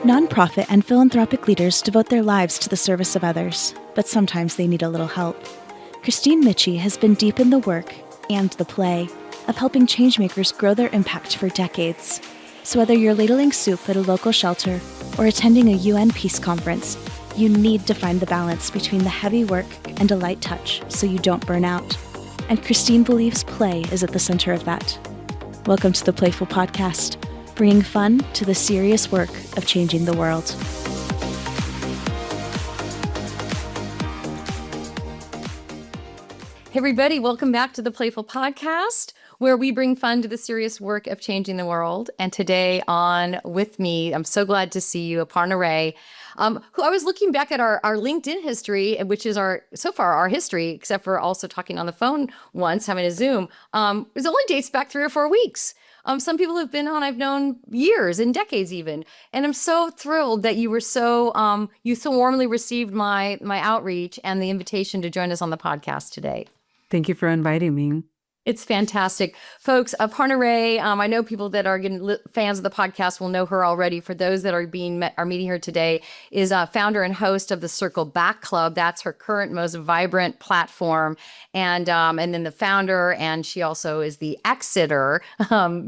Nonprofit and philanthropic leaders devote their lives to the service of others, but sometimes they need a little help. Kristine Michie has been deep in the work and the play of helping changemakers grow their impact for decades. So whether you're ladling soup at a local shelter or attending a UN peace conference, you need to find the balance between the heavy work and a light touch so you don't burn out. And Kristine believes play is at the center of that. Welcome to the Playful Podcast, bringing fun to the serious work of changing the world. Hey everybody, welcome back to the Playful Podcast, where we bring fun to the serious work of changing the world. And today on with me, I'm so glad to see you, Aparna Rae, who I was looking back at our LinkedIn history, which is so far our history, except for also talking on the phone once, having a Zoom. It only dates back 3 or 4 weeks. Some people have been on, I've known years and decades even. And I'm so thrilled that you were you so warmly received my outreach and the invitation to join us on the podcast today. Thank you for inviting me. It's fantastic. Folks, Aparna Rae, I know people that are fans of the podcast will know her already. For those that are meeting her today, is founder and host of the Circle Back Club. That's her current most vibrant platform. And then the founder, and she also is the exiter.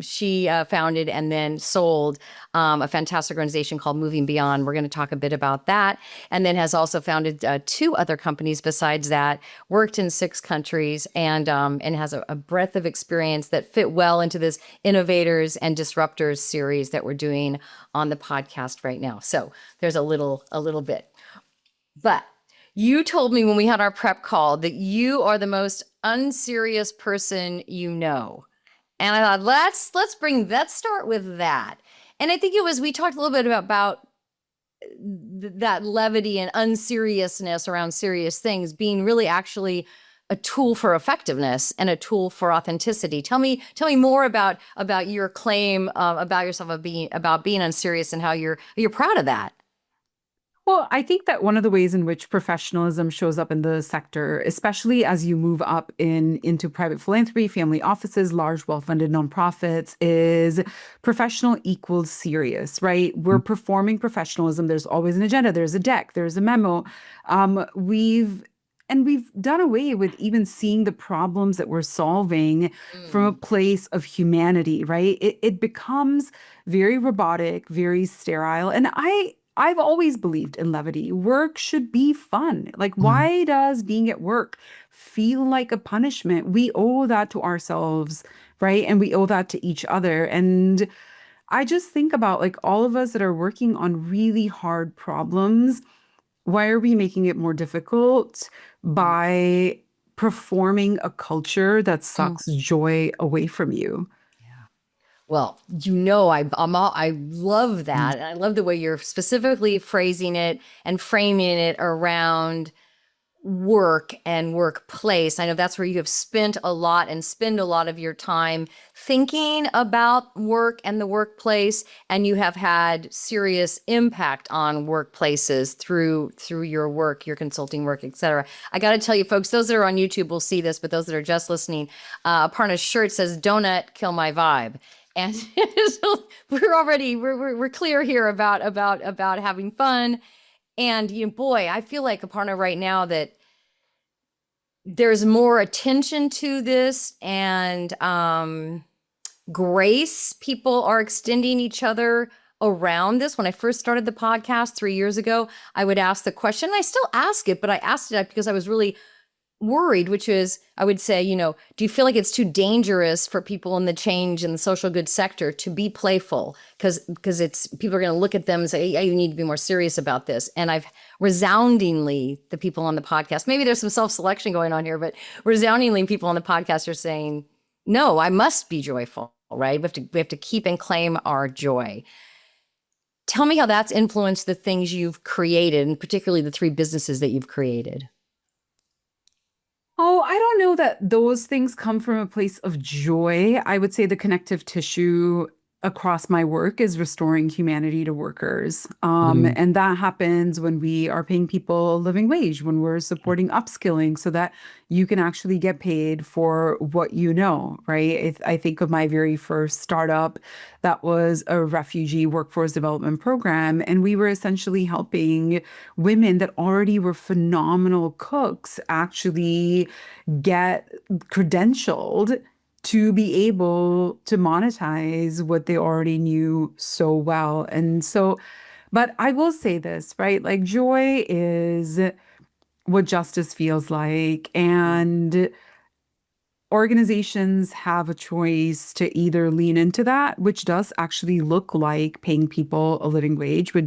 She founded and then sold a fantastic organization called Moving Beyond. We're going to talk a bit about that. And then has also founded 2 other companies besides that, worked in 6 countries, and has a breadth of experience that fit well into this Innovators and Disruptors series that we're doing on the podcast right now. So there's a little bit. But you told me when we had our prep call that you are the most unserious person you know. And I thought, let's start with that. And I think we talked a little bit about that levity and unseriousness around serious things being really actually a tool for effectiveness and a tool for authenticity. Tell me more about your claim about yourself about being unserious and how you're proud of that. Well, I think that one of the ways in which professionalism shows up in the sector, especially as you move up into private philanthropy, family offices, large, well-funded nonprofits, is professional equals serious, right? We're performing professionalism. There's always an agenda. There's a deck. There's a memo. We've done away with even seeing the problems that we're solving from a place of humanity, right? It becomes very robotic, very sterile. And I've always believed in levity. Work should be fun. Like, why does being at work feel like a punishment? We owe that to ourselves, right? And we owe that to each other. And I just think about like all of us that are working on really hard problems. Why are we making it more difficult by performing a culture that sucks joy away from you? Well, I love that. And I love the way you're specifically phrasing it and framing it around work and workplace. I know that's where you have spent a lot and spend a lot of your time thinking about work and the workplace, and you have had serious impact on workplaces through your work, your consulting work, et cetera. I got to tell you, folks, those that are on YouTube will see this, but those that are just listening, Aparna's shirt says, "Donut, kill my vibe." And so we're clear here about having fun. And boy, I feel like Aparna right now that there's more attention to this and grace. People are extending each other around this. When I first started the podcast 3 years ago, I would ask the question, and I still ask it, but I asked it because I was really worried, which is, I would say, do you feel like it's too dangerous for people in the change in the social good sector to be playful? Because people are going to look at them and say, yeah, you need to be more serious about this. And I've resoundingly, the people on the podcast, maybe there's some self-selection going on here, but resoundingly people on the podcast are saying, no, I must be joyful, right? We have to keep and claim our joy. Tell me how that's influenced the things you've created, and particularly the 3 businesses that you've created. Oh, I don't know that those things come from a place of joy. I would say the connective tissue across my work is restoring humanity to workers. Mhm. And that happens when we are paying people a living wage, when we're supporting upskilling so that you can actually get paid for what you know, right? I think of my very first startup that was a refugee workforce development program. And we were essentially helping women that already were phenomenal cooks actually get credentialed to be able to monetize what they already knew so well. And so, but I will say this, right? Like joy is what justice feels like. And organizations have a choice to either lean into that, which does actually look like paying people a living wage, which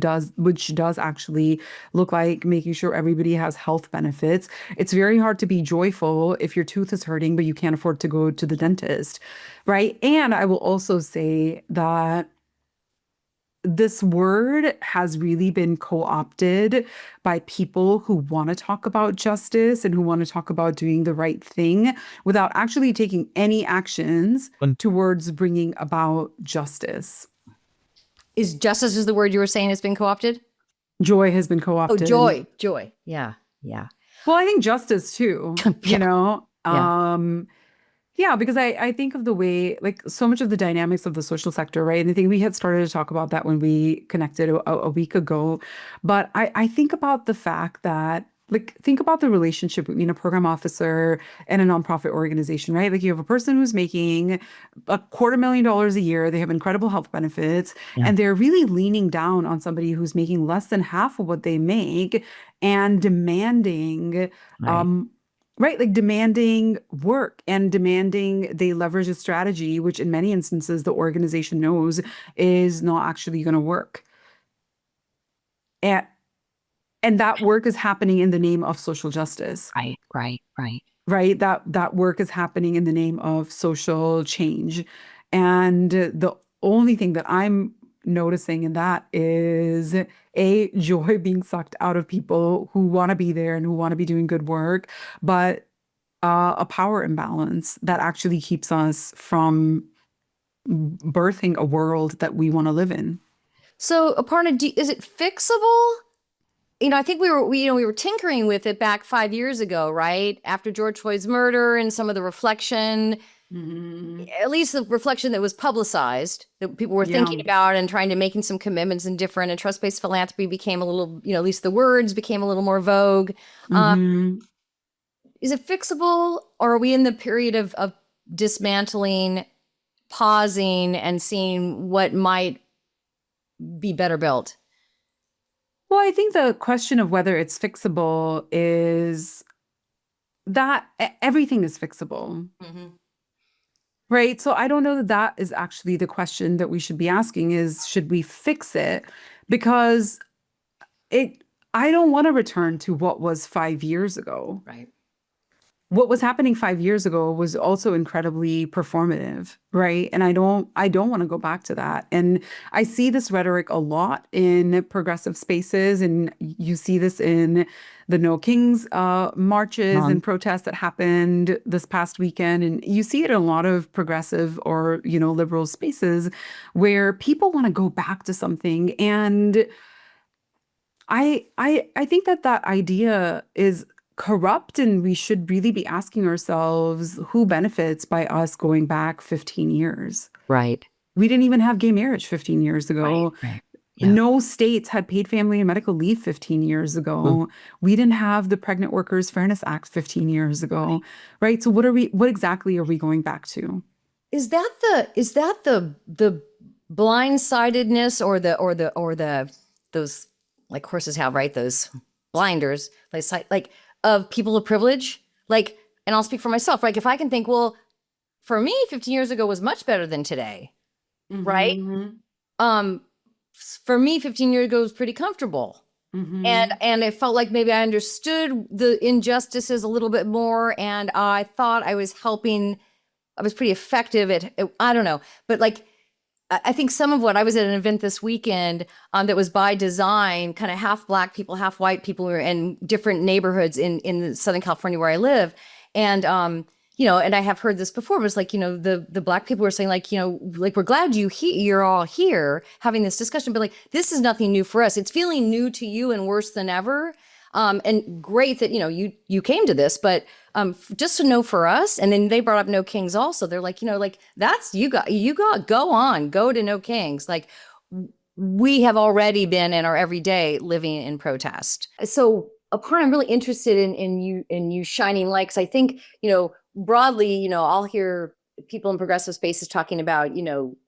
does actually look like making sure everybody has health benefits. It's very hard to be joyful if your tooth is hurting, but you can't afford to go to the dentist, right? And I will also say that this word has really been co-opted by people who want to talk about justice and who want to talk about doing the right thing without actually taking any actions towards bringing about justice. Is justice is the word you were saying has been co-opted? Joy has been Oh, co-opted. joy. Yeah. Yeah. Well, I think justice too, Yeah. Yeah. Yeah, because I think of the way, like so much of the dynamics of the social sector, right? And I think we had started to talk about that when we connected a week ago. But I think about the fact that, like, think about the relationship between a program officer and a nonprofit organization, right? Like you have a person who's making $250,000 a year, they have incredible health benefits, Yeah. and they're really leaning down on somebody who's making less than half of what they make and demanding Right. right, like demanding work and demanding they leverage a strategy, which in many instances the organization knows is not actually going to work. And that work is happening in the name of social justice, Right. right? That work is happening in the name of social change. And the only thing that I'm noticing in that is a joy being sucked out of people who want to be there and who want to be doing good work, but a power imbalance that actually keeps us from birthing a world that we want to live in. So, Aparna, is it fixable? I think we were tinkering with it back 5 years ago, right? After George Floyd's murder and some of the reflection, at least the reflection that was publicized, that people were thinking about and trying to making some commitments and different, and trust-based philanthropy became a little, at least the words became a little more vogue. Mm-hmm. Is it fixable, or are we in the period of dismantling, pausing, and seeing what might be better built? Well, I think the question of whether it's fixable is that everything is fixable. Mm-hmm. Right. So I don't know that that is actually the question that we should be asking is, should we fix it? Because I don't want to return to what was 5 years ago. Right. What was happening 5 years ago was also incredibly performative, right? And I don't want to go back to that. And I see this rhetoric a lot in progressive spaces, and you see this in the No Kings marches and protests that happened this past weekend, and you see it in a lot of progressive or liberal spaces where people want to go back to something. And I think that idea is corrupt, and we should really be asking ourselves who benefits by us going back 15 years. Right. We didn't even have gay marriage 15 years ago. Right. Yeah. No states had paid family and medical leave 15 years ago. We didn't have the Pregnant Workers Fairness Act 15 years ago. Right? So what exactly are we going back to? Is that the blindsidedness or the those, like horses have, right? Those blinders, like of people of privilege, like, and I'll speak for myself, right? If I can think, well, for me, 15 years ago was much better than today, right? For me, 15 years ago was pretty comfortable. And it felt like maybe I understood the injustices a little bit more, and I thought I was helping. I was pretty effective at I don't know, but like I think some of what I was at an event this weekend that was by design, kind of half Black people, half white people who were in different neighborhoods in Southern California where I live. And and I have heard this before, but it's like, the Black people were saying like, like, we're glad you're all here having this discussion, but like, this is nothing new for us. It's feeling new to you and worse than ever. And great that, you came to this, but just to know for us, and then they brought up No Kings also. They're like, like, that's, go to No Kings. Like, we have already been in our everyday living in protest. So Aparna, I'm really interested in you shining light, because I think, broadly, I'll hear people in progressive spaces talking about,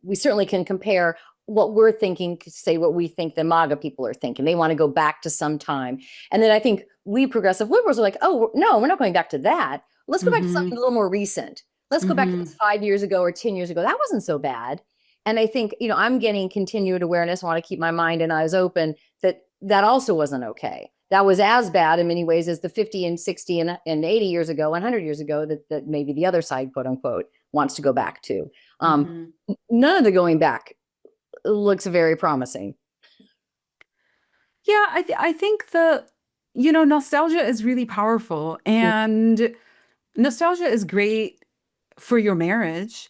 we certainly can compare what we're thinking to say what we think the MAGA people are thinking. They want to go back to some time. And then I think we progressive liberals are like, oh, no, we're not going back to that. Let's go back to something a little more recent. Let's go back to this 5 years ago or 10 years ago. That wasn't so bad. And I think, I'm getting continued awareness. I want to keep my mind and eyes open that also wasn't okay. That was as bad in many ways as the 50 and 60 and 80 years ago, 100 years ago, that maybe the other side, quote unquote, wants to go back to. None of the going back looks very promising. Yeah, I think nostalgia is really powerful, and nostalgia is great for your marriage.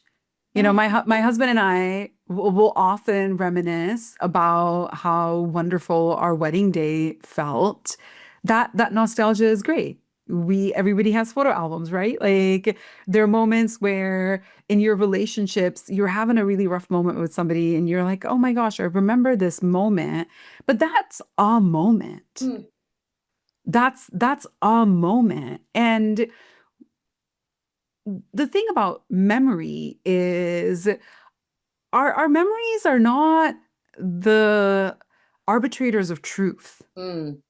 My husband and I will often reminisce about how wonderful our wedding day felt. That nostalgia is great. Everybody has photo albums, right? Like, there are moments where in your relationships, you're having a really rough moment with somebody and you're like, oh my gosh, I remember this moment. But that's a moment. That's a moment. And the thing about memory is our memories are not the arbitrators of truth. And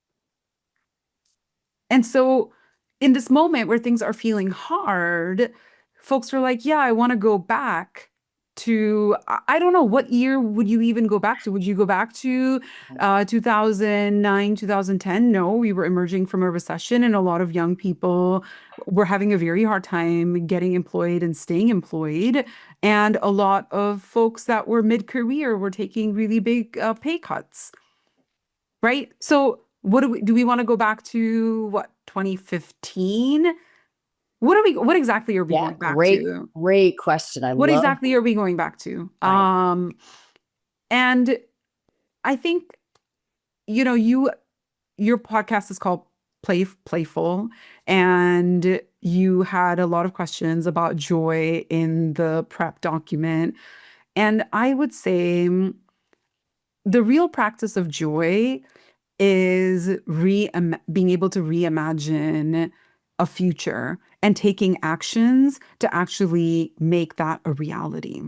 so in this moment where things are feeling hard, folks are like, yeah, I want to go back to, I don't know, what year would you even go back to? Would you go back to 2009, 2010? No, we were emerging from a recession, and a lot of young people were having a very hard time getting employed and staying employed. And a lot of folks that were mid-career were taking really big pay cuts, right? So what do we want to go back to, what, 2015? What exactly are we going back to? Great question. What exactly are we going back to? Right. And I think, your podcast is called Playful, and you had a lot of questions about joy in the prep document. And I would say the real practice of joy is being able to reimagine a future and taking actions to actually make that a reality.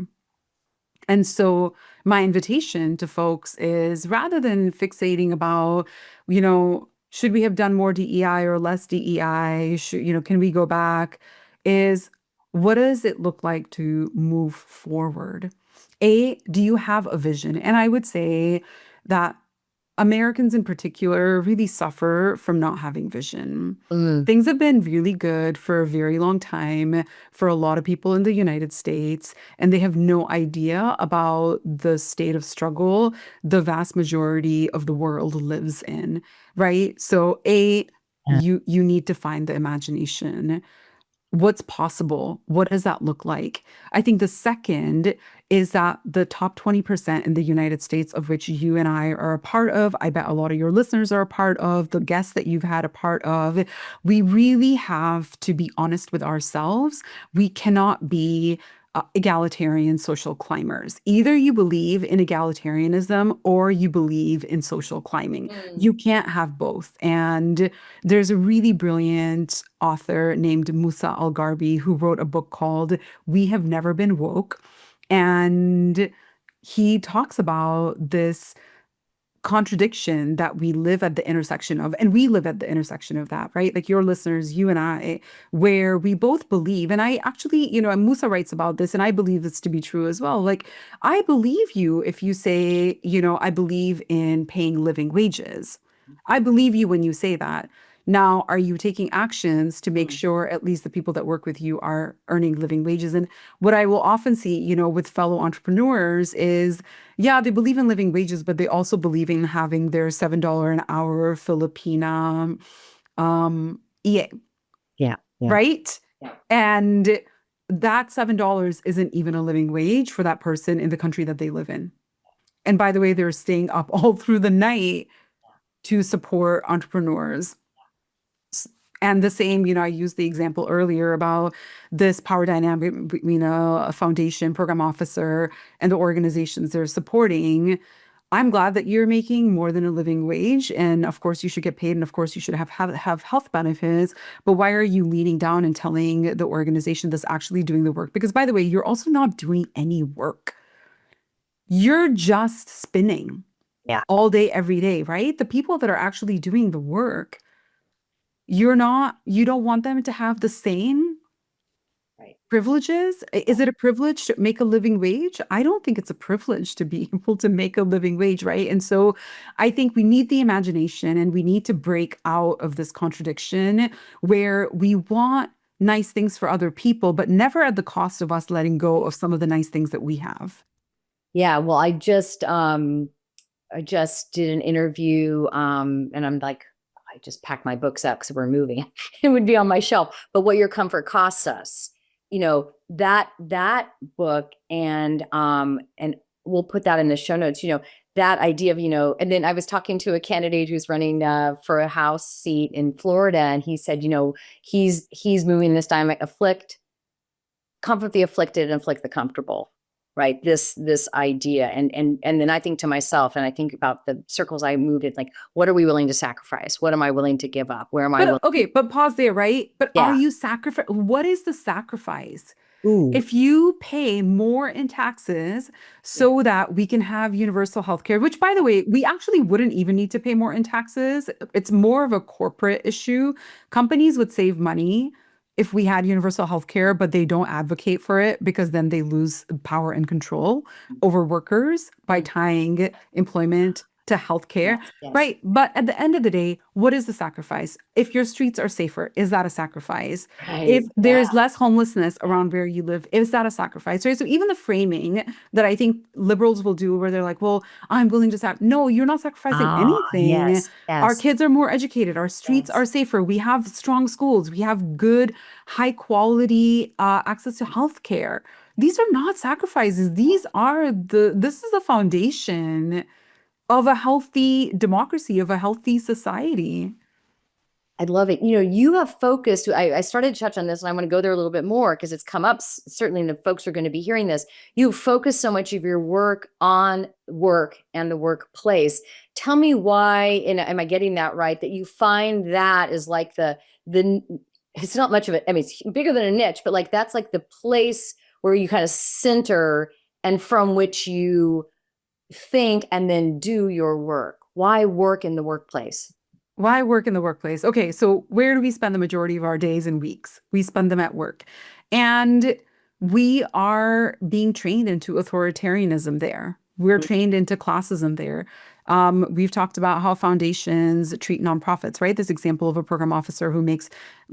And so my invitation to folks is, rather than fixating about, should we have done more DEI or less DEI? Can we go back? Is, what does it look like to move forward? Do you have a vision? And I would say that Americans in particular really suffer from not having vision. Things have been really good for a very long time for a lot of people in the United States, and they have no idea about the state of struggle the vast majority of the world lives in, right? So you need to find the imagination. What's possible? What does that look like? I think the second is that the top 20% in the United States, of which you and I are a part of, I bet a lot of your listeners are a part of, the guests that you've had a part of, we really have to be honest with ourselves. We cannot be egalitarian social climbers. Either you believe in egalitarianism or you believe in social climbing. You can't have both. And there's a really brilliant author named Musa Al-Gharbi who wrote a book called We Have Never Been Woke. And he talks about this contradiction that we live at the intersection of, and we live at the intersection of that, right? Like your listeners, you and I, where we both believe, and I actually, and Musa writes about this, and I believe this to be true as well. Like, I believe you if you say, I believe in paying living wages. I believe you when you say that. Now, are you taking actions to make sure at least the people that work with you are earning living wages? And what I will often see, with fellow entrepreneurs is, yeah, they believe in living wages, but they also believe in having their $7 an hour Filipina EA. Yeah. Right? And that $7 isn't even a living wage for that person in the country that they live in. And by the way, they're staying up all through the night to support entrepreneurs. And the same, I used the example earlier about this power dynamic between a foundation program officer and the organizations they're supporting. I'm glad that you're making more than a living wage. And of course, you should get paid. And of course, you should have health benefits. But why are you leaning down and telling the organization that's actually doing the work? Because by the way, you're also not doing any work. You're just spinning all day, every day, right? The people that are actually doing the work, you don't want them to have the same privileges. Is it a privilege to make a living wage? I don't think it's a privilege to be able to make a living wage, right? And so I think we need the imagination and we need to break out of this contradiction where we want nice things for other people, but never at the cost of us letting go of some of the nice things that we have. Yeah, well, I just did an interview, and I'm like, I just packed my books up because we're moving. It would be on my shelf. But What Your Comfort Costs Us, that book, and we'll put that in the show notes. That idea of, and then I was talking to a candidate who's running for a House seat in Florida, and he said, he's moving this time, comfort the afflicted and afflict the comfortable. Right. This idea. And then I think to myself, and I think about the circles I moved in, like, what are we willing to sacrifice? What am I willing to give up? Where am I? Okay, but pause there, right? But are you what is the sacrifice? If you pay more in taxes so that we can have universal healthcare, which by the way, we actually wouldn't even need to pay more in taxes. It's more of a corporate issue. Companies would save money if we had universal healthcare, but they don't advocate for it because then they lose power and control over workers by tying employment to healthcare, right? But at the end of the day, what is the sacrifice? If your streets are safer, is that a sacrifice? If there's less homelessness around where you live, is that a sacrifice? Right? So even the framing that I think liberals will do where they're like, well, I'm willing to no, you're not sacrificing anything. Our kids are more educated. Our streets are safer. We have strong schools. We have good, high quality access to healthcare. These are not sacrifices. This is the foundation of a healthy democracy, of a healthy society. I love it. You have focused, I started to touch on this and I want to go there a little bit more because it's come up, certainly, and the folks are going to be hearing this. You focus so much of your work on work and the workplace. Tell me why, and am I getting that right, that you find that is like it's not much of it. I mean, it's bigger than a niche, but like that's like the place where you kind of center and from which you think and then do your work. Why work in the workplace? Why work in the workplace? Okay, so where do we spend the majority of our days and weeks? We spend them at work. And we are being trained into authoritarianism there. We're trained into classism there. We've talked about how foundations treat nonprofits, right? This example of a program officer who makes,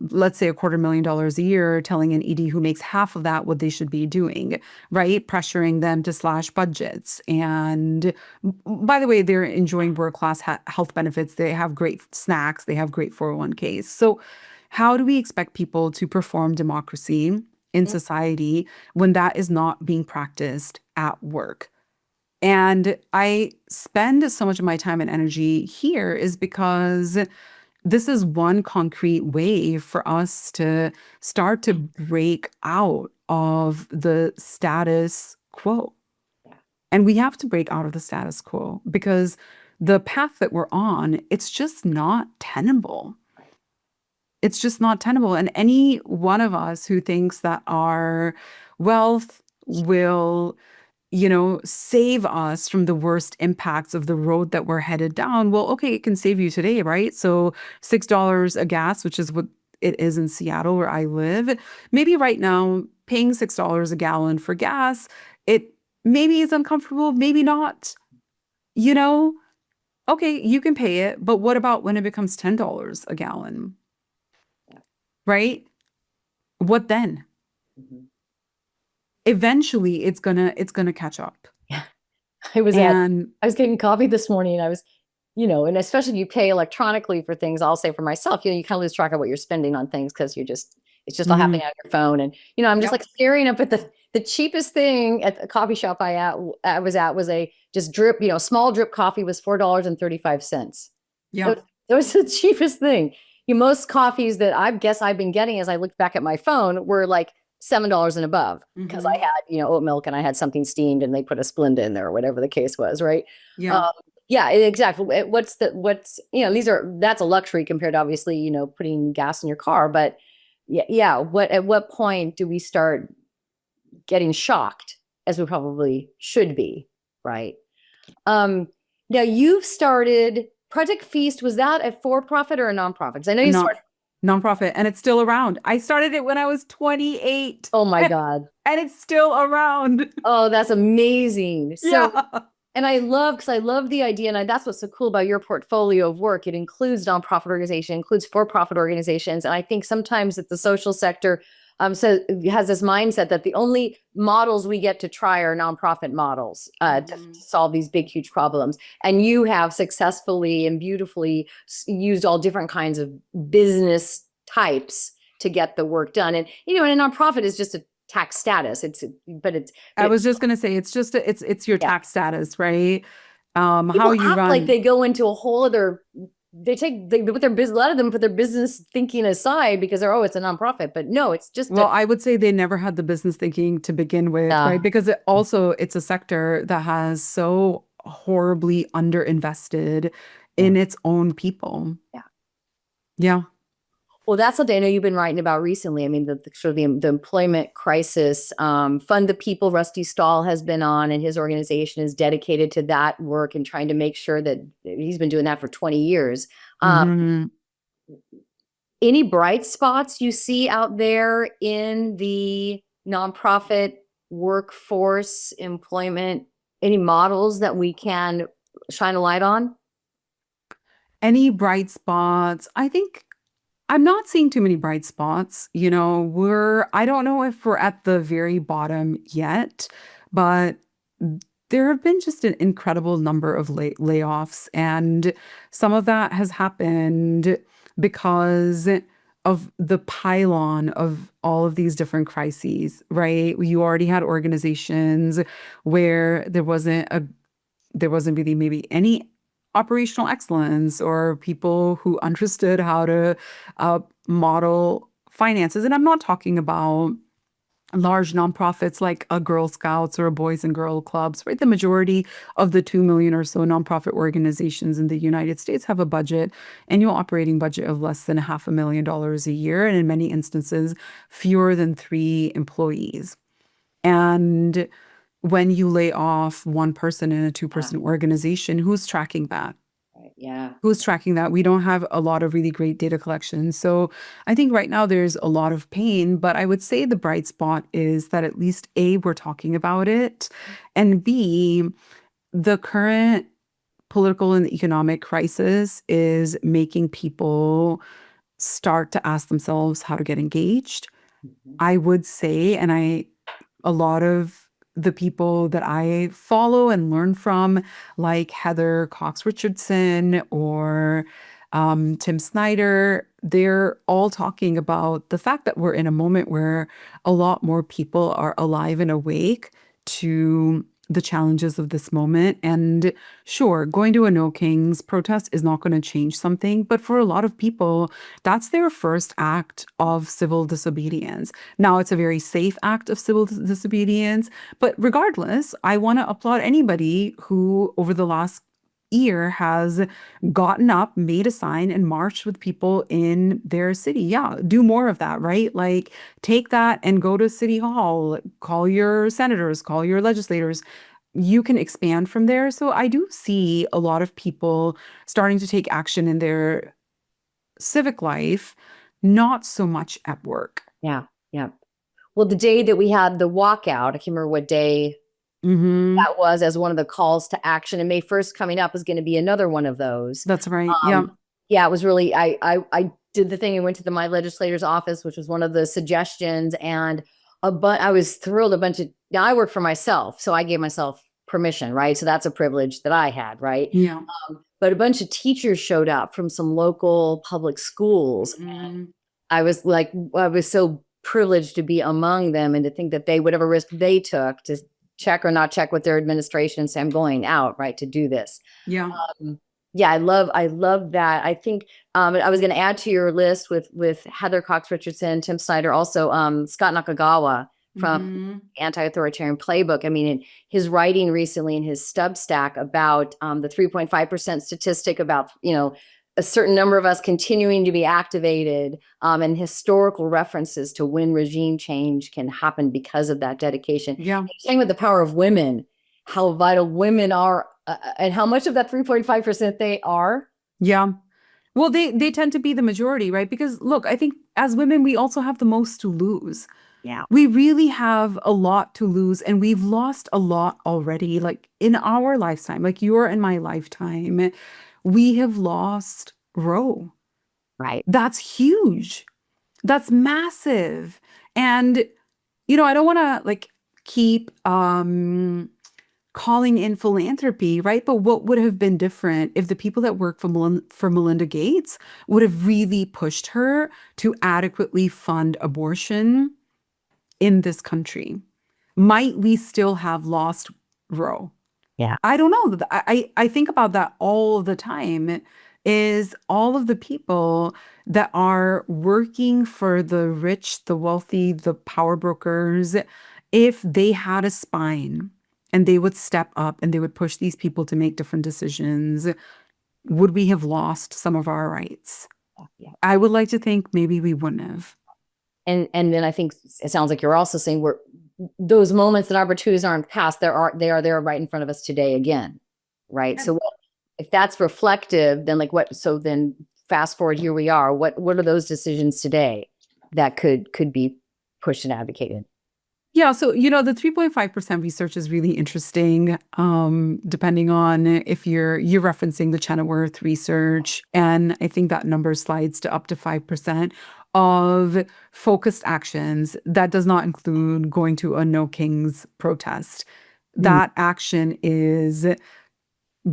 let's say, $250,000 a year, telling an ED who makes half of that what they should be doing, right? Pressuring them to slash budgets. And by the way, they're enjoying world-class health benefits. They have great snacks. They have great 401ks. So how do we expect people to perform democracy in society when that is not being practiced at work? And I spend so much of my time and energy here is because this is one concrete way for us to start to break out of the status quo. And we have to break out of the status quo because the path that we're on, it's just not tenable. It's just not tenable. And any one of us who thinks that our wealth will save us from the worst impacts of the road that we're headed down. Well, okay, it can save you today, right? So $6 a gas, which is what it is in Seattle where I live. Maybe right now, paying $6 a gallon for gas, it maybe is uncomfortable, maybe not. Okay, you can pay it, but what about when it becomes $10 a gallon? Right? What then? Eventually it's gonna catch up. Yeah. I was getting coffee this morning and I was, and especially if you pay electronically for things, I'll say for myself, you kind of lose track of what you're spending on things because it's It's just all happening on your phone. And, I'm just Yep. like staring up at the cheapest thing at the coffee shop I was at was a just drip, small drip coffee was $4.35. Yeah. That was the cheapest thing. Most coffees that I guess I've been getting as I looked back at my phone were like $7 and above because I had, oat milk and I had something steamed and they put a Splenda in there or whatever the case was. Right. Yeah. Yeah, exactly. That's a luxury compared to obviously, putting gas in your car. But yeah. At what point do we start getting shocked as we probably should be? Right. Now you've started Project Feast. Was that a for-profit or a nonprofit? Because I know you started. Nonprofit, and it's still around. I started it when I was 28. Oh my God. And it's still around. Oh, that's amazing. So, Yeah. and I love the idea. And that's what's so cool about your portfolio of work. It includes nonprofit organizations, includes for-profit organizations. And I think sometimes that the social sector has this mindset that the only models we get to try are nonprofit models to solve these big, huge problems. And you have successfully and beautifully used all different kinds of business types to get the work done. And, and a nonprofit is just a tax status. I was just going to say, it's your tax status, right? How you run. Like they go into a whole other, they put their business, a lot of them put their business thinking aside because it's a nonprofit, but no, it's just. Well, I would say they never had the business thinking to begin with, right? Because it's a sector that has so horribly underinvested in its own people. Yeah. Yeah. Well, that's something I know you've been writing about recently. I mean, the employment crisis, Fund the People, Rusty Stahl has been on, and his organization is dedicated to that work and trying to make sure that he's been doing that for 20 years. Any bright spots you see out there in the nonprofit workforce employment? Any models that we can shine a light on? Any bright spots? I think I'm not seeing too many bright spots. I don't know if we're at the very bottom yet, but there have been just an incredible number of layoffs. And some of that has happened because of the pylon of all of these different crises, right? You already had organizations where there wasn't really maybe any operational excellence or people who understood how to model finances. And I'm not talking about large nonprofits like a Girl Scouts or a Boys and Girl Clubs, right? The majority of the 2 million or so nonprofit organizations in the United States have a annual operating budget of less than $500,000 a year. And in many instances, fewer than 3 employees. And when you lay off one person in a 2-person organization, who's tracking that? Yeah. Who's tracking that? We don't have a lot of really great data collection. So I think right now there's a lot of pain, but I would say the bright spot is that at least A, we're talking about it, and B, the current political and economic crisis is making people start to ask themselves how to get engaged. I would say, a lot of the people that I follow and learn from, like Heather Cox Richardson or Tim Snyder, they're all talking about the fact that we're in a moment where a lot more people are alive and awake to the challenges of this moment. And sure, going to a No Kings protest is not going to change something, but for a lot of people, that's their first act of civil disobedience. Now, it's a very safe act of civil disobedience, but regardless, I want to applaud anybody who over the last year has gotten up, made a sign, and marched with people in their city. Yeah, do more of that, right? Like, take that and go to City Hall, call your senators, call your legislators. You can expand from there. So I do see a lot of people starting to take action in their civic life, not so much at work. Yeah, yeah. Well, the day that we had the walkout, I can't remember what day that was, as one of the calls to action, and May 1st coming up is going to be another one of those. That's right. Yeah. Yeah, it was really, I did the thing and went to my legislator's office, which was one of the suggestions, and I was thrilled. Now I work for myself, so I gave myself permission, right? So that's a privilege that I had, right? Yeah. But a bunch of teachers showed up from some local public schools. And I was so privileged to be among them and to think that whatever risk they took to check or not check with their administration and say, I'm going out, right, to do this. Yeah. Yeah, I love that. I think I was going to add to your list with Heather Cox Richardson, Tim Snyder, also Scott Nakagawa from Anti-Authoritarian Playbook. I mean, in his writing recently in his Substack about the 3.5% statistic about, a certain number of us continuing to be activated, and historical references to when regime change can happen because of that dedication. Yeah. Same with the power of women, how vital women are, and how much of that 3.5% they are. Yeah. Well, they tend to be the majority, right? Because look, I think as women, we also have the most to lose. Yeah. We really have a lot to lose, and we've lost a lot already. Like in our lifetime, like your and my lifetime, we have lost Roe. Right. That's huge. That's massive. And, I don't want to like keep calling in philanthropy, right? But what would have been different if the people that work for Melinda Gates would have really pushed her to adequately fund abortion in this country? Might we still have lost Roe? Yeah. I don't know. I think about that all the time, is all of the people that are working for the rich, the wealthy, the power brokers, if they had a spine and they would step up and they would push these people to make different decisions, would we have lost some of our rights? Yeah. I would like to think maybe we wouldn't have. And then I think it sounds like you're also saying those moments and opportunities aren't past. They are there right in front of us today again, right? Yeah. So if that's reflective, then so then fast forward, here we are. What are those decisions today that could be pushed and advocated? Yeah, so the 3.5% research is really interesting, depending on if you're referencing the Chenoweth research, and I think that number slides to up to 5% of focused actions. That does not include going to a No Kings protest. That action is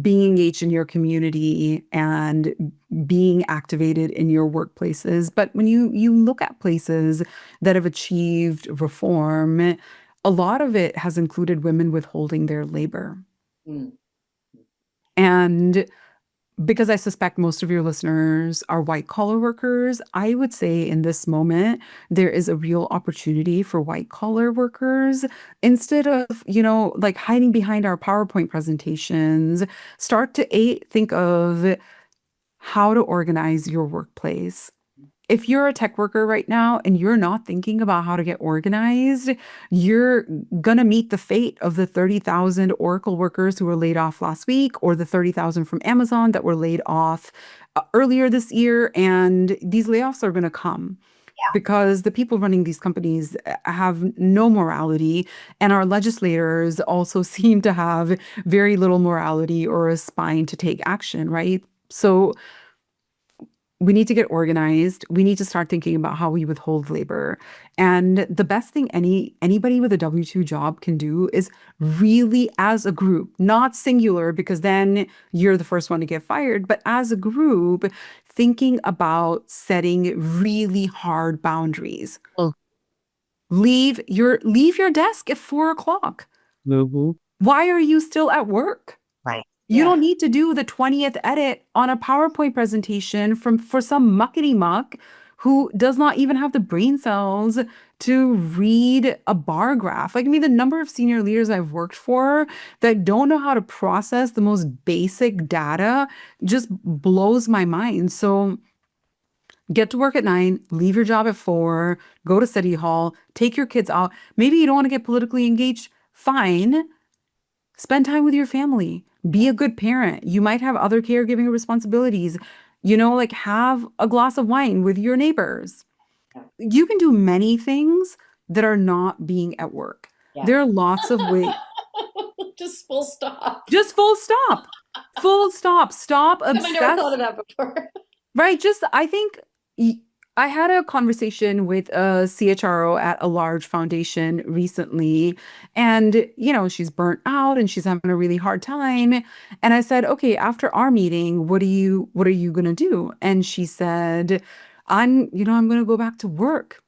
being engaged in your community and being activated in your workplaces. But when you look at places that have achieved reform, a lot of it has included women withholding their labor. And because I suspect most of your listeners are white collar workers, I would say in this moment, there is a real opportunity for white collar workers. Instead of, like hiding behind our PowerPoint presentations, start to think of how to organize your workplace. If you're a tech worker right now and you're not thinking about how to get organized, you're going to meet the fate of the 30,000 Oracle workers who were laid off last week, or the 30,000 from Amazon that were laid off earlier this year. And these layoffs are going to come because the people running these companies have no morality. And our legislators also seem to have very little morality or a spine to take action, right? So we need to get organized. We need to start thinking about how we withhold labor. And the best thing anybody with a W-2 job can do is really, as a group, not singular, because then you're the first one to get fired, but as a group, thinking about setting really hard boundaries. Leave your desk at 4:00. Why are you still at work? Right. You don't need to do the 20th edit on a PowerPoint presentation for some muckety muck who does not even have the brain cells to read a bar graph. Like, I mean, the number of senior leaders I've worked for that don't know how to process the most basic data just blows my mind. So get to work at 9, leave your job at 4, go to City Hall, take your kids out. Maybe you don't want to get politically engaged. Fine. Spend time with your family. Be a good parent. You might have other caregiving responsibilities. Like have a glass of wine with your neighbors. You can do many things that are not being at work. Yeah. There are lots of ways. Just full stop. Just full stop. Full stop. Stop obsessing. I never thought of that before. Right. I think I had a conversation with a CHRO at a large foundation recently, and, she's burnt out and she's having a really hard time. And I said, okay, after our meeting, what are you going to do? And she said, I'm going to go back to work.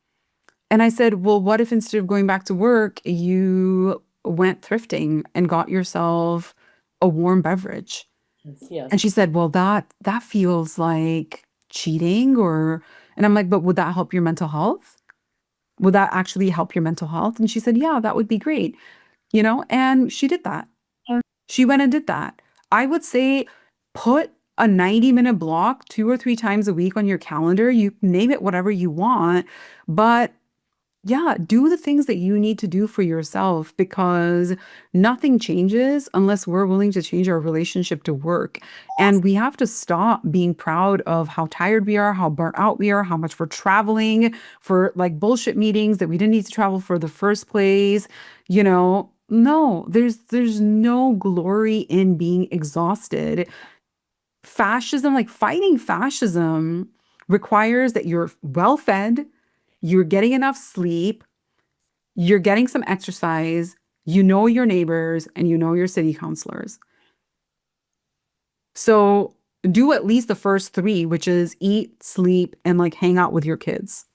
And I said, well, what if instead of going back to work, you went thrifting and got yourself a warm beverage? Yes. And she said, well, that feels like cheating and I'm like, but would that help your mental health? Would that actually help your mental health? And she said, yeah, that would be great. And she did that. She went and did that. I would say put a 90-minute block 2 or 3 times a week on your calendar. You name it whatever you want, but yeah, do the things that you need to do for yourself because nothing changes unless we're willing to change our relationship to work. And we have to stop being proud of how tired we are, how burnt out we are, how much we're traveling for like bullshit meetings that we didn't need to travel for the first place. No, there's no glory in being exhausted. Fascism, like fighting fascism, requires that you're well fed, you're getting enough sleep, you're getting some exercise, you know your neighbors, and you know your city councilors. So do at least the first three, which is eat, sleep, and like hang out with your kids.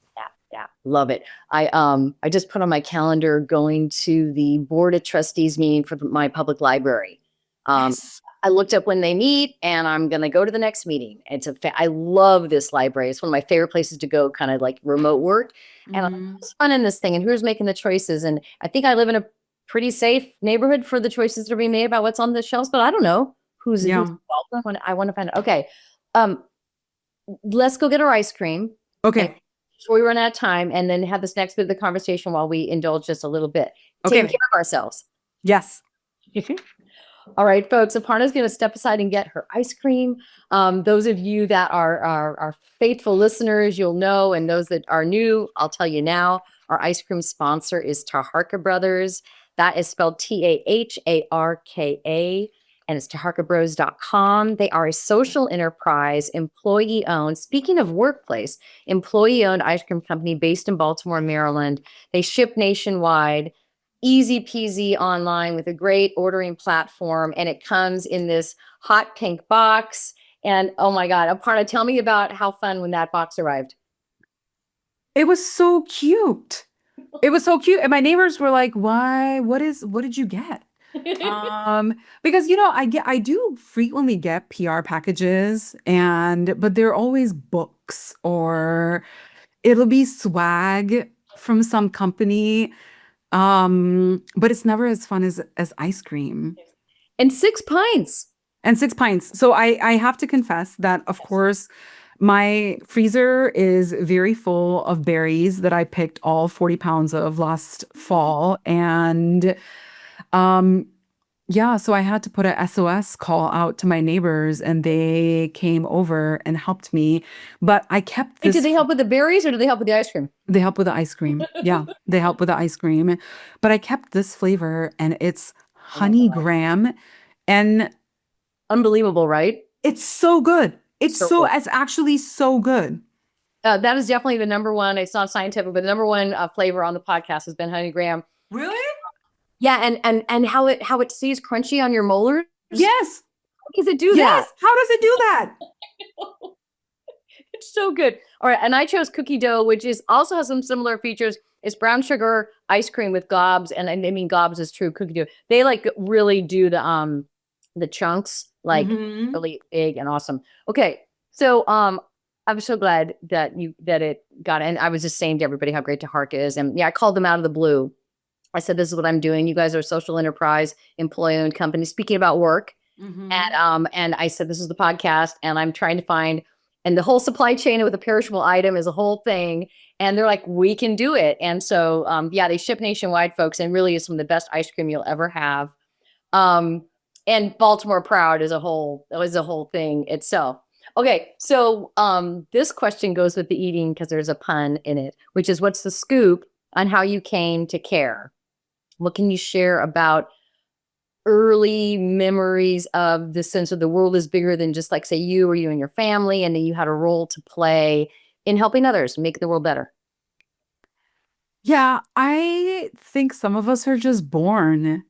Yeah, love it. I just put on my calendar going to the board of trustees meeting for my public library. Yes. I looked up when they meet, and I'm gonna go to the next meeting. I love this library. It's one of my favorite places to go, kind of like remote work. And Mhm. it's fun in this thing. And who's making the choices? And I think I live in a pretty safe neighborhood for the choices that are being made about what's on the shelves. But I don't know who's Yeah. involved. I want to find out. Okay, let's go get our ice cream. Okay. Before we run out of time, and then have this next bit of the conversation while we indulge just a little bit. Okay. Take care of ourselves. Yes. All right, folks, Aparna's going to step aside and get her ice cream. Those of you that are faithful listeners, you'll know, and those that are new, I'll tell you now, our ice cream sponsor is Taharka Brothers. That is spelled Taharka, and it's taharkabros.com. They are a social enterprise, employee-owned. Speaking of workplace, employee-owned ice cream company based in Baltimore, Maryland. They ship nationwide. Easy peasy online with a great ordering platform. And it comes in this hot pink box. And oh my God, Aparna, tell me about how fun when that box arrived. It was so cute. It was so cute. And my neighbors were like, why? What did you get? Because I do frequently get PR packages but they're always books or it'll be swag from some company. But it's never as fun as ice cream. And 6 pints. And 6 pints. So I have to confess that, of course, my freezer is very full of berries that I picked all 40 pounds of last fall. And yeah, so I had to put a SOS call out to my neighbors and they came over and helped me. But I kept Wait, this. did they help with the berries or did they help with the ice cream? They help with the ice cream. Yeah, they help with the ice cream. But I kept this flavor and it's honey graham. And Unbelievable, right? it's so good. It's So it's actually so good. that is definitely the number one. It's not scientific, but the number one flavor on the podcast has been honey graham. Really? Yeah, and how it stays crunchy on your molars. Yes. How does it do that? Yes. How does it do that? It's so good. All right, and I chose cookie dough, which also has some similar features. It's brown sugar ice cream with gobs, and I mean gobs is true cookie dough. They like really do the chunks like really big and awesome. Okay, so I'm so glad that it got in. I was just saying to everybody how great Taharka is, and yeah, I called them out of the blue. I said, this is what I'm doing. You guys are a social enterprise, employee-owned company. Speaking about work, and I said, this is the podcast, and I'm trying to find, and the whole supply chain with a perishable item is a whole thing. And they're like, we can do it. And so, yeah, they ship nationwide, folks, and really is some of the best ice cream you'll ever have. And Baltimore Proud is a whole thing itself. Okay, so this question goes with the eating because there's a pun in it, which is, what's the scoop on how you came to care? What can you share about early memories of the sense of the world is bigger than just like, say, you or you and your family, and then you had a role to play in helping others make the world better? Yeah, I think some of us are just born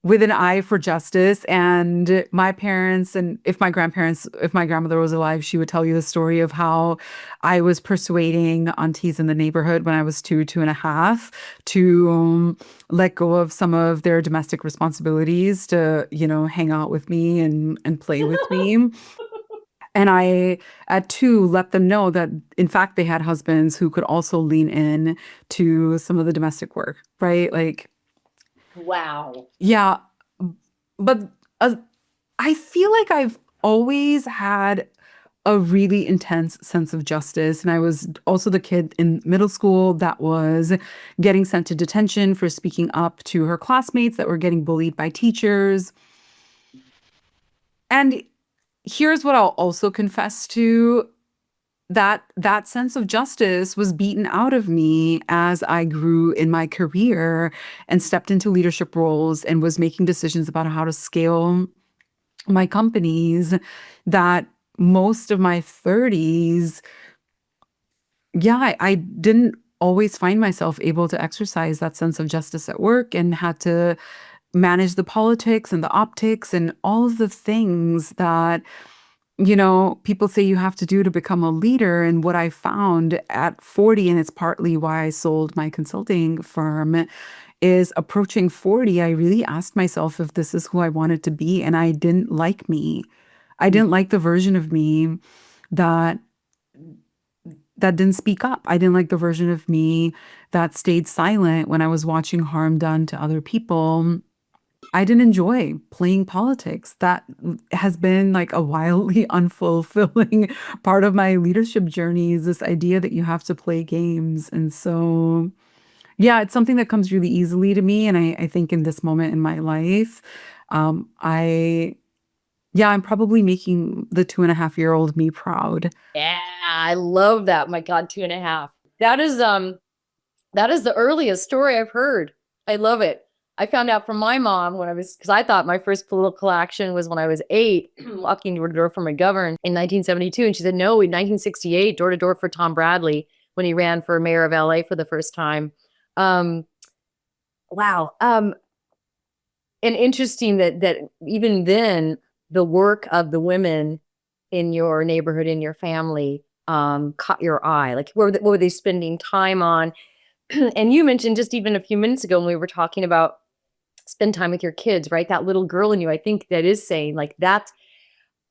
with an eye for justice. And my parents, and if my grandmother was alive, she would tell you the story of how I was persuading aunties in the neighborhood when I was 2.5, to let go of some of their domestic responsibilities to, hang out with me and play with me. And I, at 2, let them know that, in fact, they had husbands who could also lean in to some of the domestic work, right? Like, Wow. yeah, but I feel like I've always had a really intense sense of justice. And I was also the kid in middle school that was getting sent to detention for speaking up to her classmates that were getting bullied by teachers. And here's what I'll also confess to: that sense of justice was beaten out of me as I grew in my career and stepped into leadership roles and was making decisions about how to scale my companies, that most of my 30s, I didn't always find myself able to exercise that sense of justice at work, and had to manage the politics and the optics and all of the things that, people say you have to do to become a leader. And what I found at 40, and it's partly why I sold my consulting firm, is approaching 40, I really asked myself if this is who I wanted to be. And I didn't like me. I didn't like the version of me that didn't speak up. I didn't like the version of me that stayed silent when I was watching harm done to other people. I didn't enjoy playing politics. That has been like a wildly unfulfilling part of my leadership journey, is this idea that you have to play games. And so, yeah, it's something that comes really easily to me. And I think in this moment in my life, I'm probably making the 2.5-year-old me proud. Yeah, I love that. My God, 2.5. That is the earliest story I've heard. I love it. I found out from my mom because I thought my first political action was when I was 8, walking door to door for McGovern in 1972. And she said, no, in 1968, door to door for Tom Bradley when he ran for mayor of LA for the first time. Wow. And interesting that even then, the work of the women in your neighborhood, in your family, caught your eye. Like, what were they spending time on? And you mentioned just even a few minutes ago when we were talking about spend time with your kids, right? That little girl in you, I think, that is saying like that.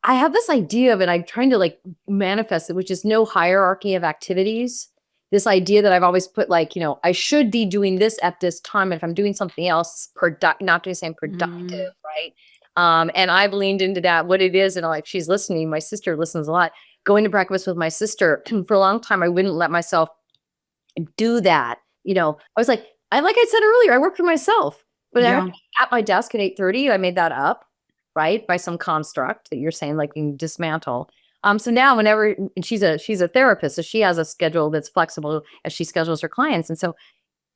I have this idea of it. I'm trying to like manifest it, which is no hierarchy of activities. This idea that I've always put like, I should be doing this at this time. And if I'm doing something else, not doing something productive, right? And I've leaned into that, what it is. And like, she's listening. My sister listens a lot. Going to breakfast with my sister for a long time, I wouldn't let myself do that. I was like I said earlier, I work for myself. But Yeah. at my desk at 8:30, I made that up, right? By some construct that you're saying, like, you can dismantle. So now whenever, and she's a therapist, so she has a schedule that's flexible as she schedules her clients. And so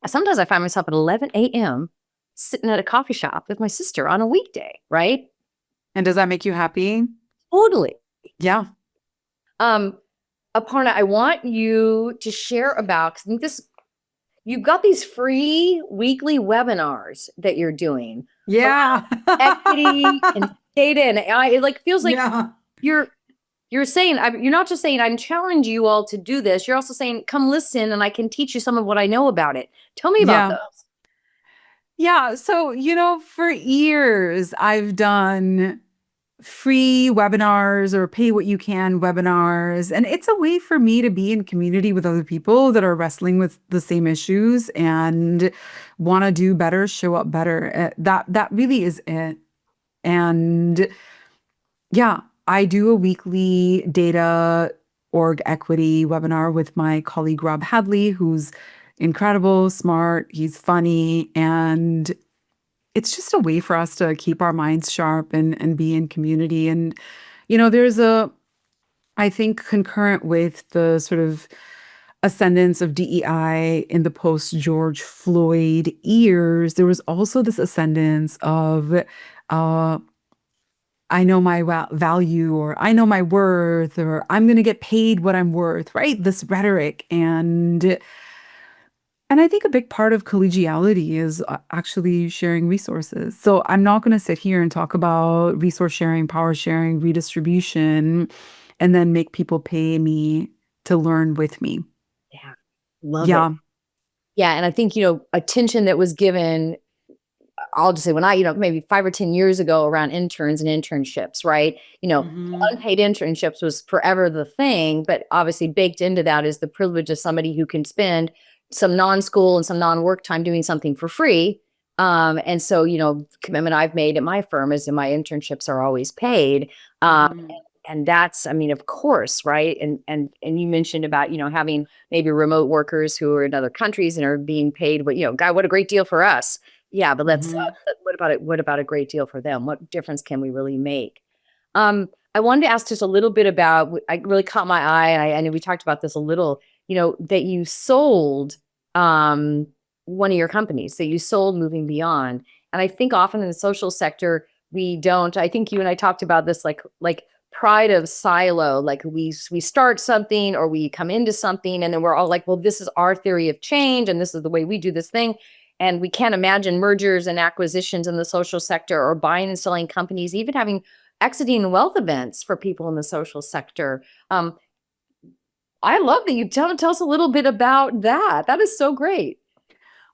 sometimes I find myself at 11 a.m. sitting at a coffee shop with my sister on a weekday, right? And does that make you happy? Totally. Yeah. Aparna, I want you to share about, because I think you've got these free weekly webinars that you're doing. Yeah. Equity and data and AI. It like feels like Yeah. you're saying, you're not just saying I'm challenging you all to do this. You're also saying, come listen and I can teach you some of what I know about it. Tell me about those. Yeah. So, for years, I've done free webinars or pay what you can webinars. And it's a way for me to be in community with other people that are wrestling with the same issues and want to do better, show up better. That really is it. And yeah, I do a weekly data org equity webinar with my colleague Rob Hadley, who's incredible, smart, he's funny, and it's just a way for us to keep our minds sharp and be in community. And, there's I think concurrent with the sort of ascendance of DEI in the post George Floyd years, there was also this ascendance of I know my value, or I know my worth, or I'm going to get paid what I'm worth, right? This rhetoric. And And I think a big part of collegiality is actually sharing resources. So I'm not going to sit here and talk about resource sharing, power sharing, redistribution, and then make people pay me to learn with me. Yeah. Love it. Yeah. Yeah. And I think, attention that was given, I'll just say when I, maybe 5 or 10 years ago around interns and internships, right? Hmm. Unpaid internships was forever the thing, but obviously baked into that is the privilege of somebody who can spend some non-school and some non-work time doing something for free. And so, commitment I've made at my firm is that my internships are always paid. Um, Hmm. and that's, I mean, of course, right? And you mentioned about, having maybe remote workers who are in other countries and are being paid, but God, what a great deal for us. Yeah, but let's Hmm. what about it? What about a great deal for them? What difference can we really make? I wanted to ask just a little bit about. I really caught my eye. And I know we talked about this a little. That you sold um, one of your companies. That you sold Moving Beyond, and I think often in the social sector we don't. I think you and I talked about this, like pride of silo. Like we start something or we come into something, and then we're all like, well, this is our theory of change, and this is the way we do this thing. And we can't imagine mergers and acquisitions in the social sector or buying and selling companies, even having exiting wealth events for people in the social sector. I love that you tell us a little bit about that. That is so great.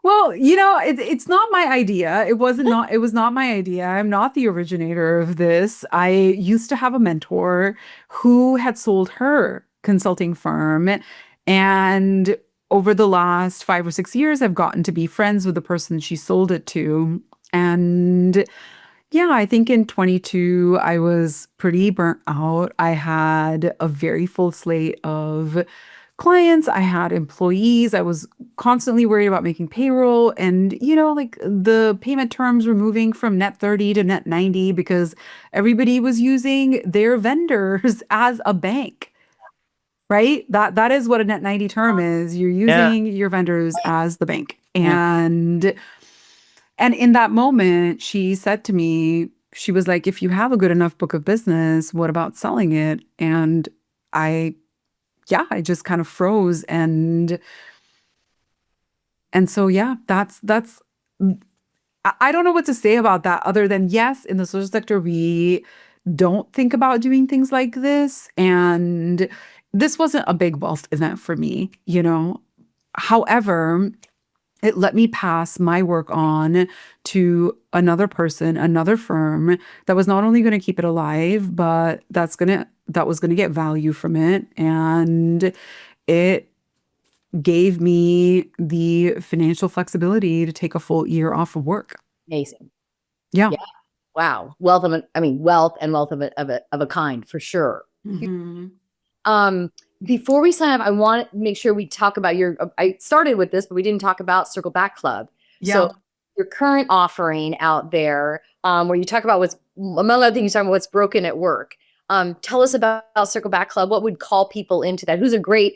Well, it's not my idea. It was not my idea. I'm not the originator of this. I used to have a mentor who had sold her consulting firm. And over the last 5 or 6 years, I've gotten to be friends with the person she sold it to. And yeah, I think in 22, I was pretty burnt out. I had a very full slate of clients. I had employees. I was constantly worried about making payroll. And, like the payment terms were moving from net 30 to net 90 because everybody was using their vendors as a bank, right? That is what a net 90 term is. You're Yeah. using your vendors as the bank. Yeah. And in that moment, she said to me, she was like, if you have a good enough book of business, what about selling it? And I, yeah, I just kind of froze. And so, yeah, that's, I don't know what to say about that other than yes, in the social sector, we don't think about doing things like this. And this wasn't a big wealth event for me. However, it let me pass my work on to another person, another firm that was not only going to keep it alive, but that was going to get value from it. And it gave me the financial flexibility to take a full year off of work. Amazing. Yeah. Yeah. Wow. Wealth and wealth of a kind for sure. Hmm. Um, Before we sign up, I want to make sure we talk about I started with this, but we didn't talk about Circle Back Club. So Yeah. your current offering out there, where you talk about among other things, you talk about what's broken at work. Tell us about Circle Back Club. What would call people into that? Who's a great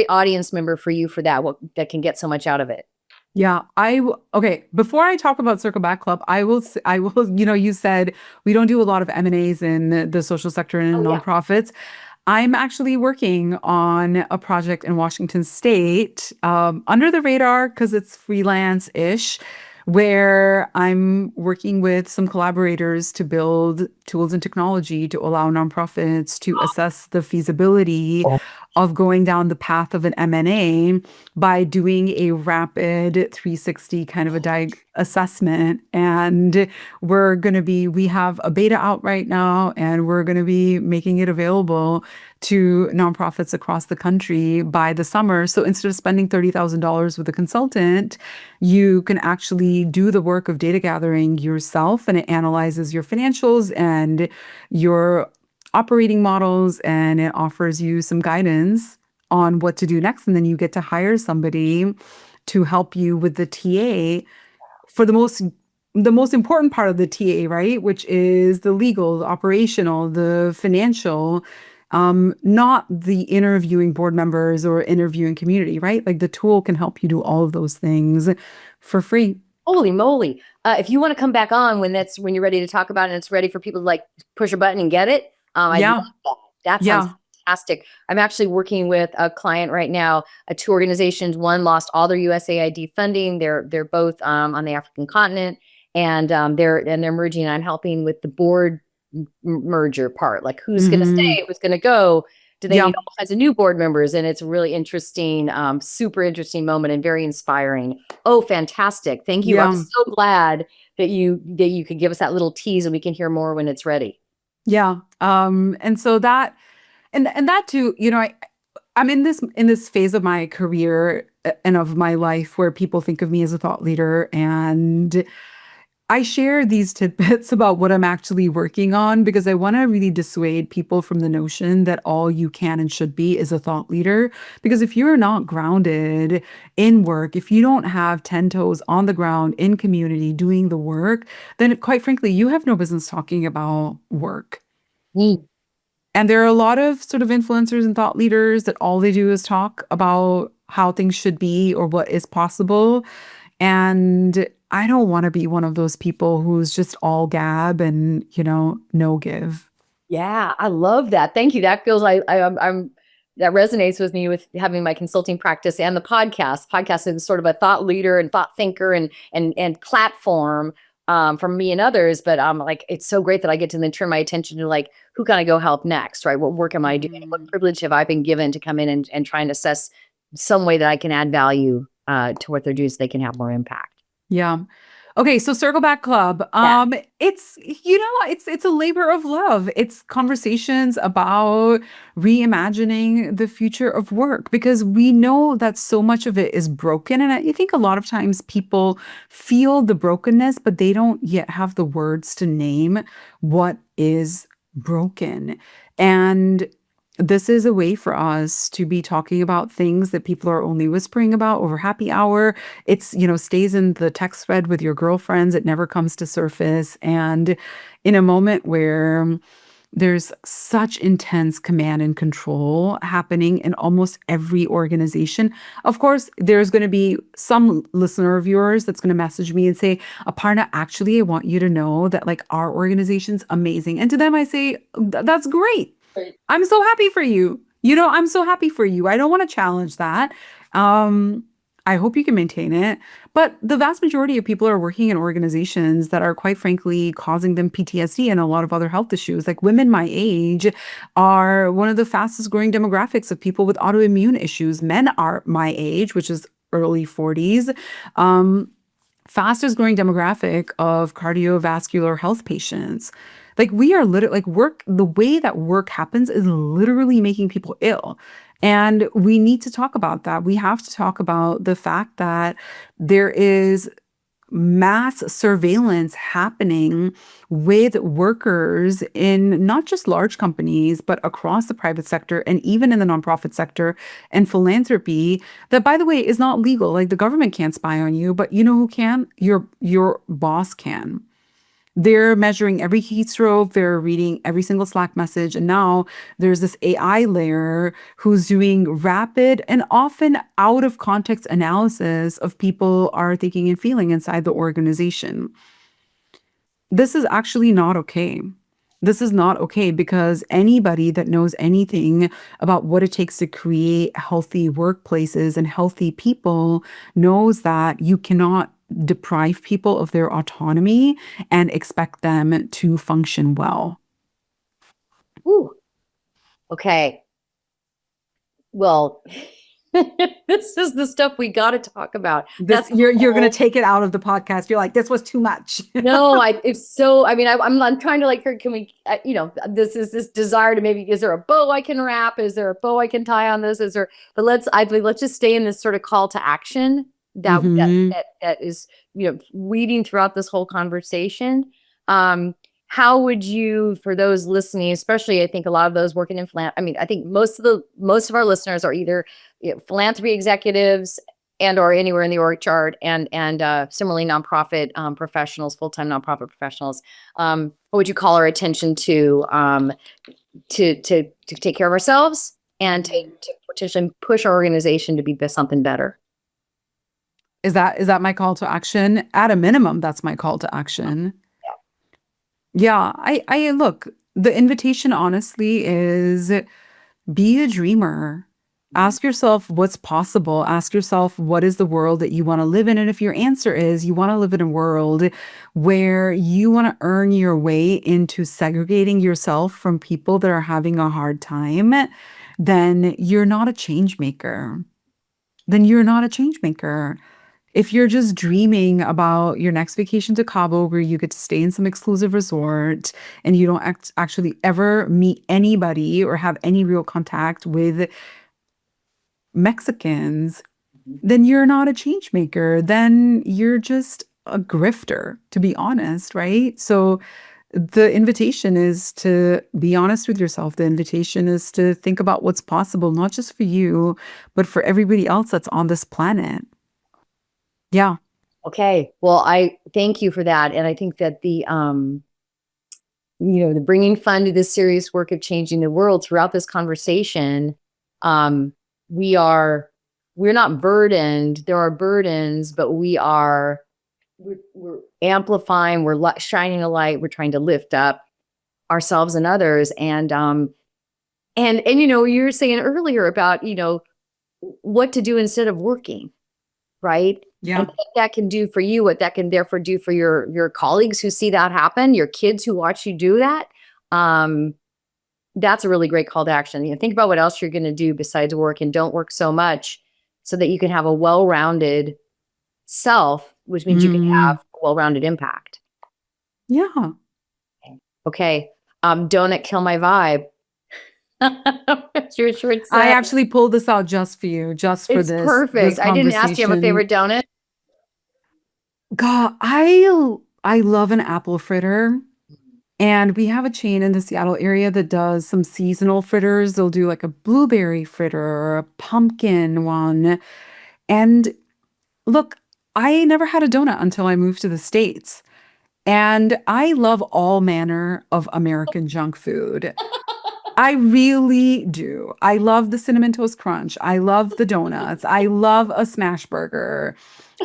audience member for you for that? What that can get so much out of it? Yeah, okay, before I talk about Circle Back Club, I will, you said we don't do a lot of M&As in the social sector and in Oh yeah. nonprofits. I'm actually working on a project in Washington State, under the radar because it's freelance-ish, where I'm working with some collaborators to build tools and technology to allow nonprofits to assess the feasibility of going down the path of an M&A by doing a rapid 360 kind of a assessment. And we have a beta out right now, and we're going to be making it available to nonprofits across the country by the summer. So instead of spending $30,000 with a consultant, you can actually do the work of data gathering yourself, and it analyzes your financials and your operating models, and it offers you some guidance on what to do next. And then you get to hire somebody to help you with the TA for the most important part of the TA, right? Which is the legal, the operational, the financial, not the interviewing board members or interviewing community, right? Like the tool can help you do all of those things for free. Holy moly. If you want to come back on when you're ready to talk about it and it's ready for people to like push a button and get it, I'd love Yeah. that. That sounds Yeah. fantastic. I'm actually working with a client right now, two organizations. One lost all their USAID funding. They're both on the African continent, and they're merging. And I'm helping with the board merger part, like who's going to Mm-hmm. stay, who's going to go. Do they Yeah. need all kinds of new board members? And it's a really interesting, super interesting moment and very inspiring. Oh, fantastic! Thank you. I'm Yeah. so glad that you could give us that little tease, and we can hear more when it's ready. Yeah. And so that and that too, I'm in this phase of my career and of my life where people think of me as a thought leader, and I share these tidbits about what I'm actually working on because I want to really dissuade people from the notion that all you can and should be is a thought leader. Because if you're not grounded in work, if you don't have 10 toes on the ground in community doing the work, then quite frankly, you have no business talking about work. Mm. And there are a lot of sort of influencers and thought leaders that all they do is talk about how things should be or what is possible. And I don't want to be one of those people who's just all gab and, no give. Yeah, I love that. Thank you. That feels like I'm that resonates with me with having my consulting practice and the podcast. Podcast is sort of a thought leader and thought thinker and platform for me and others. But like it's so great that I get to then turn my attention to like who can I go help next, right? What work am I doing? What Mhm. privilege have I been given to come in and try and assess some way that I can add value to what they're doing so they can have more impact. Yeah. Okay, so Circle Back Club. Yeah. It's a labor of love. It's conversations about reimagining the future of work because we know that so much of it is broken. And I think a lot of times people feel the brokenness, but they don't yet have the words to name what is broken. And this is a way for us to be talking about things that people are only whispering about over happy hour. It's, stays in the text thread with your girlfriends. It never comes to surface. And in a moment where there's such intense command and control happening in almost every organization. Of course, there's going to be some listener of yours that's going to message me and say, Aparna, actually, I want you to know that like our organization's amazing. And to them, I say, That's great. I'm so happy for you. I'm so happy for you. I don't want to challenge that. Um, I hope you can maintain it. But the vast majority of people are working in organizations that are quite frankly causing them PTSD and a lot of other health issues. Like women my age are one of the fastest growing demographics of people with autoimmune issues. Men are my age, which is early 40s. Fastest growing demographic of cardiovascular health patients. Like we are literally like work, the way that work happens is literally making people ill. And we need to talk about that. We have to talk about the fact that there is mass surveillance happening with workers in not just large companies, but across the private sector and even in the nonprofit sector and philanthropy that, by the way, is not legal. Like the government can't spy on you, but you know who can? Your boss can. They're measuring every keystroke, they're reading every single Slack message. And now there's this AI layer who's doing rapid and often out of context analysis of people are thinking and feeling inside the organization. This is actually not okay. This is not okay because anybody that knows anything about what it takes to create healthy workplaces and healthy people knows that you cannot deprive people of their autonomy and expect them to function well. Ooh. Okay. Well, this is the stuff we got to talk about. This That's you're going to all. take it out of the podcast. You're like, this was too much. No, it's so, I mean, I'm trying to like, can we, this is this desire to maybe, is there a bow I can wrap? Is there a bow I can tie on this? But let's just stay in this sort of call to action Mhm. that is, weeding throughout this whole conversation. How would you, for those listening, especially, I think a lot of those working in philanthropy, I mean, I think most of our listeners are either philanthropy executives and or anywhere in the org chart and similarly nonprofit professionals, full-time nonprofit professionals. What would you call our attention to take care of ourselves and to potentially push our organization to be something better? Is that my call to action? At a minimum, that's my call to action. Yeah, I look, the invitation honestly is be a dreamer. Ask yourself what's possible. Ask yourself, what is the world that you want to live in? And if your answer is you want to live in a world where you want to earn your way into segregating yourself from people that are having a hard time, then you're not a change maker. If you're just dreaming about your next vacation to Cabo where you get to stay in some exclusive resort and you don't actually ever meet anybody or have any real contact with Mexicans, then you're not a change maker. Then you're just a grifter, to be honest, right? So the invitation is to be honest with yourself. The invitation is to think about what's possible, not just for you, but for everybody else that's on this planet. Yeah. Okay. Well, I thank you for that. And I think that the bringing fun to this serious work of changing the world throughout this conversation, we're not burdened. There are burdens, but we're amplifying, we're shining a light, we're trying to lift up ourselves and others. And you were saying earlier about, what to do instead of working, right? Yeah. And what that can do for you, what that can therefore do for your colleagues who see that happen, your kids who watch you do that. That's a really great call to action. Think about what else you're going to do besides work, and don't work so much so that you can have a well-rounded self, which means you can have a well-rounded impact. Yeah. Okay. Don't it kill my vibe? Your short set. I actually pulled this out just for you, just for It's this. perfect. This I didn't ask you. You have a favorite donut? God, I love an apple fritter. And we have a chain in the Seattle area that does some seasonal fritters. They'll do like a blueberry fritter or a pumpkin one. And look, I never had a donut until I moved to the States. And I love all manner of American junk food. I really do. I love the Cinnamon Toast Crunch. I love the donuts. I love a smash burger.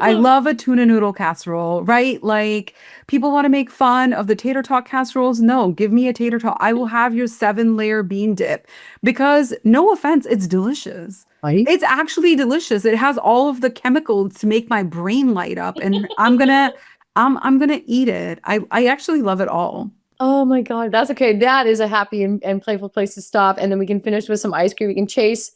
I love a tuna noodle casserole, right? Like, people want to make fun of the tater tot casseroles. No, give me a tater tot. I will have your 7-layer bean dip because, no offense, it's delicious. Right? It's actually delicious. It has all of the chemicals to make my brain light up, and I'm gonna eat it. I actually love it all. Oh my God, that's okay. That is a happy and playful place to stop. And then we can finish with some ice cream. We can chase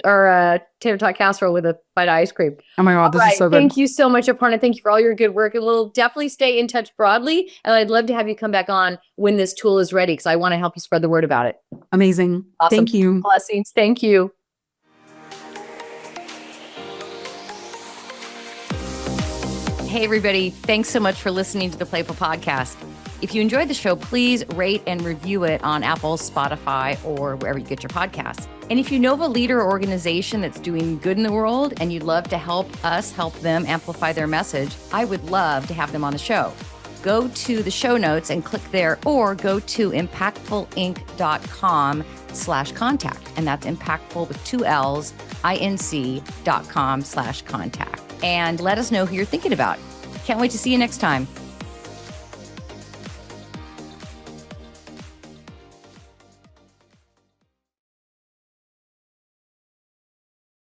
our tater tot casserole with a bite of ice cream. Oh my God, this is so good. Thank you so much, Aparna. Thank you for all your good work. And we'll definitely stay in touch broadly. And I'd love to have you come back on when this tool is ready, because I want to help you spread the word about it. Amazing. Awesome. Thank you. Blessings. Thank you. Hey, everybody. Thanks so much for listening to the Playful Podcast. If you enjoyed the show, please rate and review it on Apple, Spotify, or wherever you get your podcasts. And if you know of a leader or organization that's doing good in the world and you'd love to help us help them amplify their message, I would love to have them on the show. Go to the show notes and click there, or go to impactfulinc.com/contact. And that's impactful with 2 L's, inc.com/contact. And let us know who you're thinking about. Can't wait to see you next time.